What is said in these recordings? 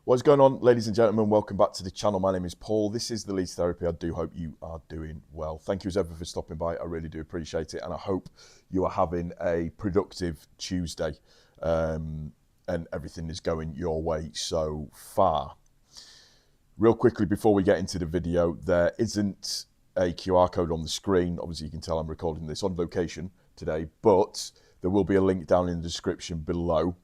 What's going on, ladies and gentlemen? Welcome back to the channel. My name is Paul. This is the Leeds Therapy. I do hope you are doing well. Thank you as ever for stopping by. I really do appreciate it. And I hope you are having a productive Tuesday and everything is going your way so far. Real quickly, before we get into the video, there isn't a QR code on the screen. Obviously, you can tell I'm recording this on location today, but there will be a link down in the description below.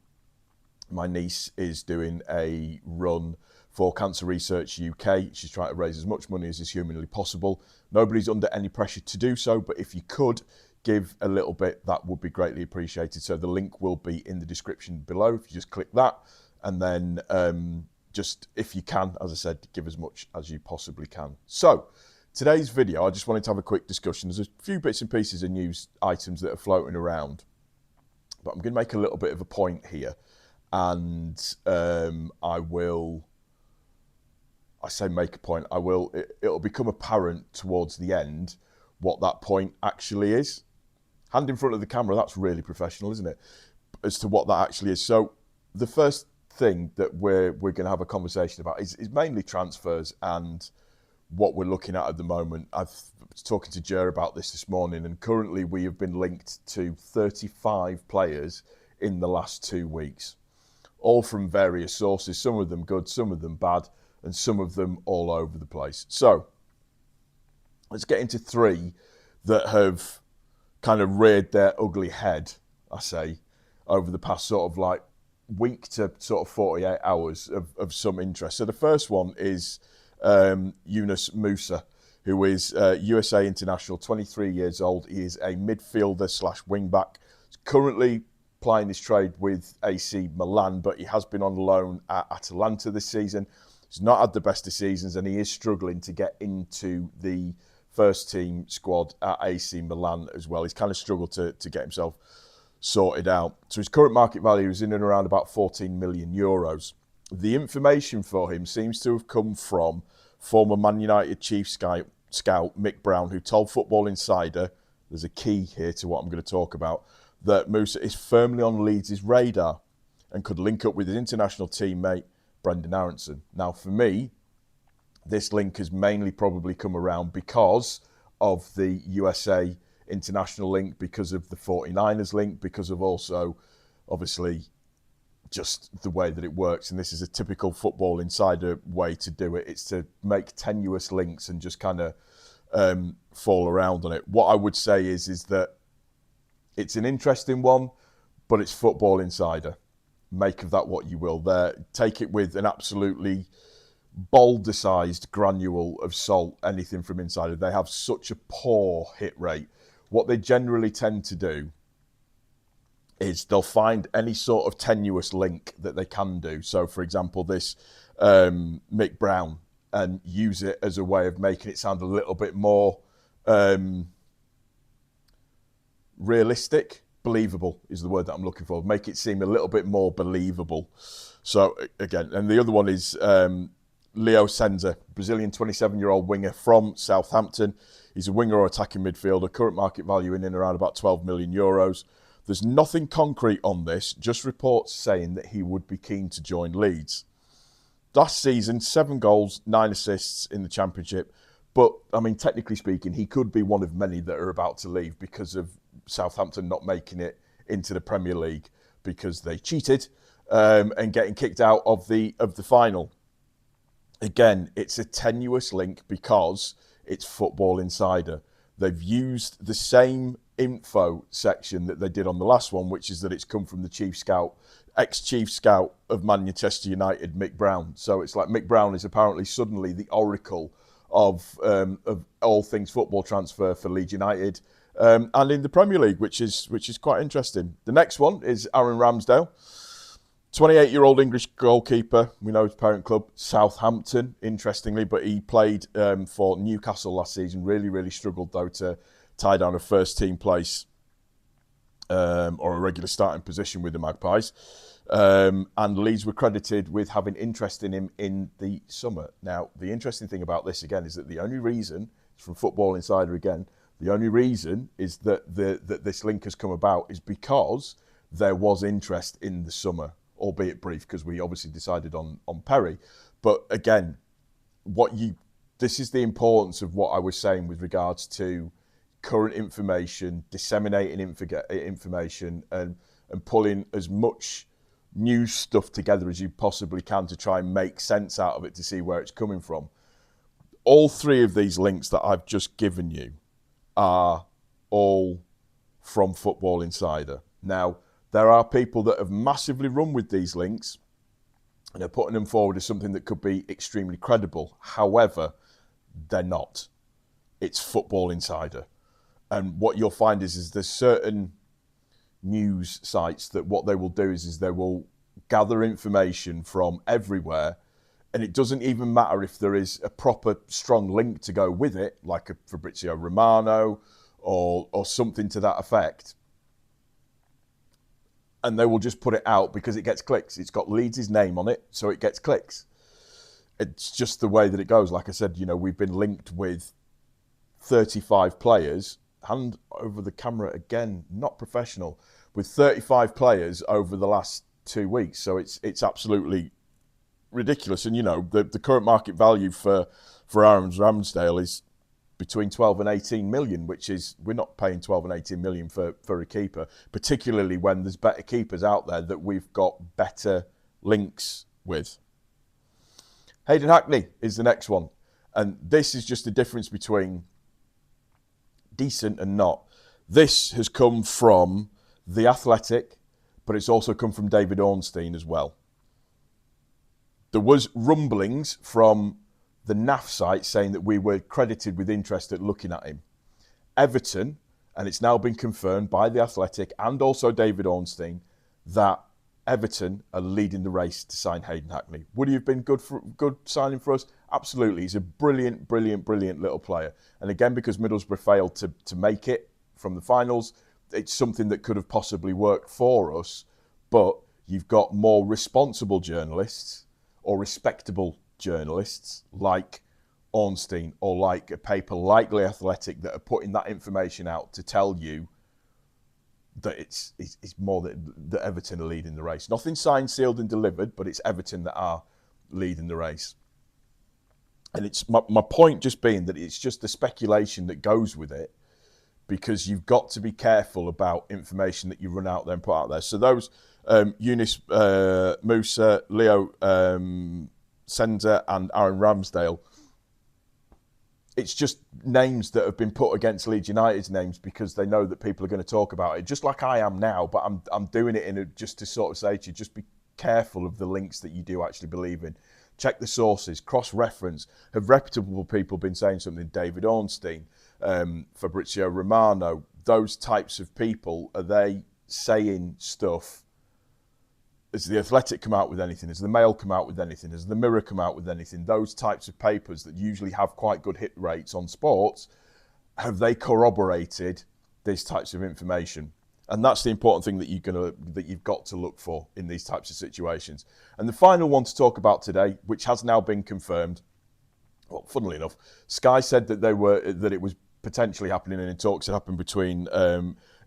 My niece is doing a run for Cancer Research UK. She's trying to raise as much money as is humanly possible. Nobody's under any pressure to do so, but if you could give a little bit, that would be greatly appreciated. So the link will be in the description below. If you just click that, and then just, if you can, as I said, give as much as you possibly can. So today's video, I just wanted to have a quick discussion. There's a few bits and pieces of news items that are floating around, but I'm going to make a little bit of a point here. And it'll become apparent towards the end what that point actually is. Hand in front of the camera, that's really professional, isn't it? As to what that actually is. So the first thing that we're going to have a conversation about is mainly transfers and what we're looking at the moment. I was talking to Jer about this morning, and currently we have been linked to 35 players in the last 2 weeks. All from various sources, some of them good, some of them bad, and some of them all over the place. So let's get into three that have kind of reared their ugly head, I say, over the past sort of like week to sort of 48 hours of some interest. So the first one is Yunus Musa, who is USA international, 23 years old. He is a midfielder slash wing back. He's currently plying his trade with AC Milan, but he has been on loan at Atalanta this season. He's not had the best of seasons, and he is struggling to get into the first team squad at AC Milan as well. He's kind of struggled to get himself sorted out. So his current market value is in and around about 14 million euros. The information for him seems to have come from former Man United chief scout Mick Brown, who told Football Insider, there's a key here to what I'm going to talk about, that Musa is firmly on Leeds' radar and could link up with his international teammate, Brendan Aronson. Now, for me, this link has mainly probably come around because of the USA international link, because of the 49ers link, because of also, obviously, just the way that it works. And this is a typical Football Insider way to do it. It's to make tenuous links and just kind of fall around on it. What I would say is that it's an interesting one, but it's Football Insider. Make of that what you will there. Take it with an absolutely boulder-sized granule of salt, anything from Insider. They have such a poor hit rate. What they generally tend to do is they'll find any sort of tenuous link that they can do. So, for example, this Mick Brown, and use it as a way of making it sound a little bit more realistic. Believable is the word that I'm looking for. Make it seem a little bit more believable. So again, and the other one is Leo Senza, Brazilian 27-year-old winger from Southampton. He's a winger or attacking midfielder. Current market value in and around about 12 million euros. There's nothing concrete on this, just reports saying that he would be keen to join Leeds. Last season, 7 goals, 9 assists in the Championship. But, I mean, technically speaking, he could be one of many that are about to leave because of Southampton not making it into the Premier League because they cheated and getting kicked out of the final. Again, it's a tenuous link because it's Football Insider. They've used the same info section that they did on the last one, which is that it's come from the chief scout, ex-chief scout of Manchester United, Mick Brown. So it's like Mick Brown is apparently suddenly the oracle of all things football transfer for Leeds United and in the Premier League, which is quite interesting. The next one is Aaron Ramsdale, 28-year-old English goalkeeper. We know his parent club, Southampton, interestingly, but he played for Newcastle last season. Really struggled, though, to tie down a first-team place or a regular starting position with the Magpies. And Leeds were credited with having interest in him in the summer. Now, the interesting thing about this, again, is that the only reason, it's from Football Insider again, the only reason is that this link has come about is because there was interest in the summer. albeit brief, because we obviously decided on Perry. But again, this is the importance of what I was saying with regards to current information, disseminating information, and pulling as much news stuff together as you possibly can to try and make sense out of it to see where it's coming from. All three of these links that I've just given you are all from Football Insider. Now, there are people that have massively run with these links and are putting them forward as something that could be extremely credible. However, they're not. It's Football Insider. And what you'll find is there's certain news sites that what they will do is they will gather information from everywhere, and it doesn't even matter if there is a proper strong link to go with it, like a Fabrizio Romano or something to that effect. And they will just put it out because it gets clicks. It's got Leeds' name on it, so it gets clicks. It's just the way that it goes. Like I said, we've been linked with 35 players, hand over the camera again, not professional, with 35 players over the last 2 weeks. So it's absolutely ridiculous. And, the current market value for Aaron Ramsdale is between 12 and 18 million, which is, we're not paying 12 and 18 million for a keeper, particularly when there's better keepers out there that we've got better links with. Hayden Hackney is the next one. And this is just the difference between decent and not. This has come from The Athletic, but it's also come from David Ornstein as well. There was rumblings from the NAF site saying that we were credited with interest at looking at him. Everton, and it's now been confirmed by The Athletic and also David Ornstein, that Everton are leading the race to sign Hayden Hackney. Would he have been good signing for us? Absolutely. He's a brilliant little player. And again, because Middlesbrough failed to make it from the finals, it's something that could have possibly worked for us. But you've got more responsible journalists or respectable journalists like Ornstein or like a paper like The Athletic that are putting that information out to tell you that it's more that Everton are leading the race. Nothing signed, sealed and delivered, but it's Everton that are leading the race. And it's my point just being that it's just the speculation that goes with it, because you've got to be careful about information that you run out there and put out there. So those Yunus Musa, Leo Sender and Aaron Ramsdale, it's just names that have been put against Leeds United's names because they know that people are going to talk about it, just like I am now, but I'm doing it just to sort of say to you, just be careful of the links that you do actually believe in. Check the sources, cross-reference. Have reputable people been saying something? David Ornstein, Fabrizio Romano, those types of people, are they saying stuff? Has The Athletic come out with anything? Has the Mail come out with anything? Has the Mirror come out with anything? Those types of papers that usually have quite good hit rates on sports, have they corroborated these types of information? And that's the important thing that you've got to look for in these types of situations. And the final one to talk about today, which has now been confirmed, well, funnily enough, Sky said that that it was potentially happening, and in talks had happened between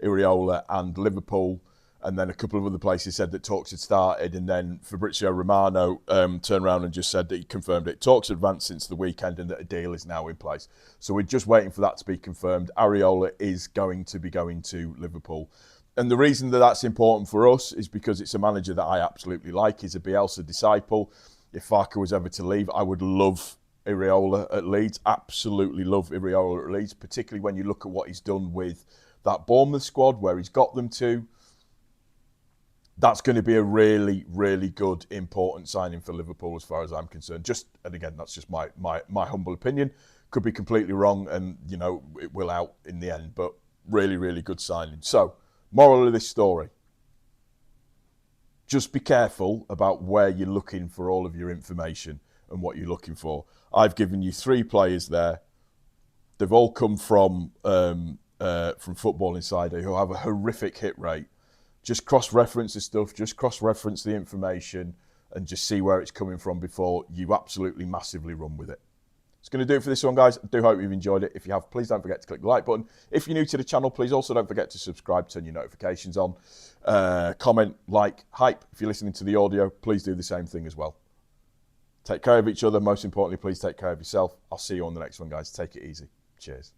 Iraola and Liverpool. And then a couple of other places said that talks had started, and then Fabrizio Romano turned around and just said that he confirmed it. Talks advanced since the weekend and that a deal is now in place. So we're just waiting for that to be confirmed. Iraola is going to be going to Liverpool. And the reason that that's important for us is because it's a manager that I absolutely like. He's a Bielsa disciple. If Farke was ever to leave, I would love Iraola at Leeds. Absolutely love Iraola at Leeds, particularly when you look at what he's done with that Bournemouth squad, where he's got them to. That's going to be a really, really good, important signing for Liverpool as far as I'm concerned. And again, that's just my humble opinion. Could be completely wrong, and, it will out in the end. But really, really good signing. So, moral of this story. Just be careful about where you're looking for all of your information and what you're looking for. I've given you 3 players there. They've all come from Football Insider, who have a horrific hit rate. Just cross-reference the stuff, just cross-reference the information, and just see where it's coming from before you absolutely massively run with it. It's going to do it for this one, guys. I do hope you've enjoyed it. If you have, please don't forget to click the like button. If you're new to the channel, please also don't forget to subscribe, turn your notifications on, comment, like, hype. If you're listening to the audio, please do the same thing as well. Take care of each other. Most importantly, please take care of yourself. I'll see you on the next one, guys. Take it easy. Cheers.